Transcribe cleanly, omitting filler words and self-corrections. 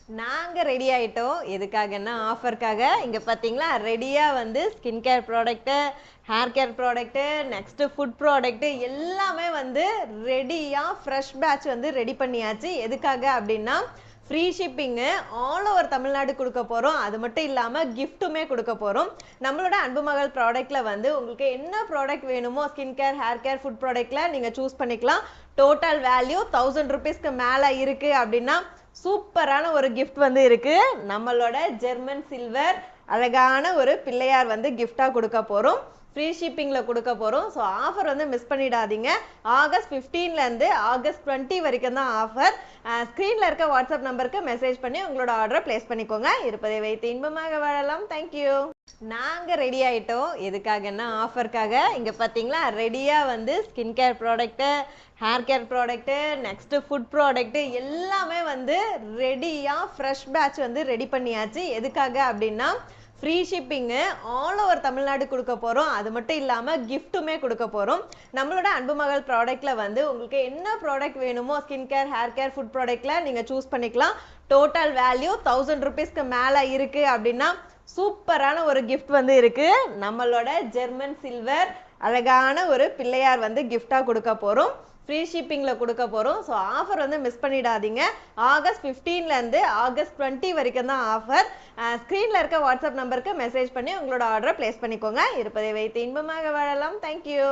நாங்க ரெடி ஆயிட்டோம். எதுக்காகன்னா ஆஃபர்க்காக. இங்க பாத்தீங்களா ரெடியா வந்து skin care product, hair care product, next food product எல்லாமே வந்து ரெடியா ஃப்ரெஷ் பேட்ச் வந்து ரெடி பண்ணியாச்சு. எதுக்காக அப்படின்னா free shipping all over Tamil Nadu கொடுக்க போகிறோம். அது மட்டும் இல்லாமல் கிஃப்ட்டுமே கொடுக்க போகிறோம். நம்மளோட அன்பு மகள் ப்ராடக்ட்டில் வந்து உங்களுக்கு என்ன ப்ராடக்ட் வேணுமோ skin care, hair care, food ப்ராடக்ட்டில் நீங்கள் சூஸ் பண்ணிக்கலாம். டோட்டல் வேல்யூ 1000 ருபீஸ்க்கு மேலே இருக்குது அப்படின்னா சூப்பரான ஒரு கிஃப்ட் வந்து இருக்கு. நம்மளோட ஜெர்மன் சில்வர் அழகான ஒரு பிள்ளையார் வந்து கிஃப்டா கொடுக்க போறோம். ஃப்ரீ ஷிப்பிங்ல கொடுக்க போறோம். ஸோ ஆஃபர் வந்து மிஸ் பண்ணிடாதீங்க. ஆகஸ்ட் 15ல இருந்து ஆகஸ்ட் 20 வரைக்கும் தான் ஆஃபர். ஸ்க்ரீன்ல இருக்க வாட்ஸ்அப் நம்பருக்கு மெசேஜ் பண்ணி உங்களோட ஆர்டரை பிளேஸ் பண்ணிக்கோங்க. இருப்பதை வைத்து இன்பமாக வாழலாம். தேங்க்யூ. நாங்க ரெடி ஆயிட்டோம். எதுக்காகன்னா ஆஃபர்க்காக. இங்க பாத்தீங்களா ரெடியா வந்து skin care product, hair care product, next food product எல்லாமே வந்து ரெடியா ஃப்ரெஷ் பேட்ச் வந்து ரெடி பண்ணியாச்சு. எதுக்காக அப்படின்னா free shipping all over Tamil Nadu கொடுக்க போகிறோம். அது மட்டும் இல்லாமல் கிஃப்ட்டுமே கொடுக்க போகிறோம். நம்மளோட அன்பு மகள் ப்ராடக்ட்டில் வந்து உங்களுக்கு என்ன ப்ராடக்ட் வேணுமோ skin care, hair care, food ப்ராடக்ட்டில் நீங்கள் சூஸ் பண்ணிக்கலாம். டோட்டல் வேல்யூ 1000 ருபீஸ்க்கு மேலே இருக்குது அப்படின்னா சூப்பரான ஒரு கிஃப்ட் வந்து இருக்குது. நம்மளோட ஜெர்மன் சில்வர் அழகான ஒரு பிள்ளையார் வந்து கிஃப்டாக கொடுக்க போகிறோம். ஃப்ரீ ஷிப்பிங்கில் கொடுக்க போகிறோம். ஸோ ஆஃபர் வந்து மிஸ் பண்ணிடாதீங்க. ஆகஸ்ட் 15லேருந்து ஆகஸ்ட் 20 வரைக்கும் தான் ஆஃபர். ஸ்க்ரீனில் இருக்க வாட்ஸ்அப் நம்பருக்கு மெசேஜ் பண்ணி உங்களோட ஆர்டரை பிளேஸ் பண்ணிக்கோங்க. இருப்பதை வைத்து இன்பமாக வாழலாம். தேங்க்யூ.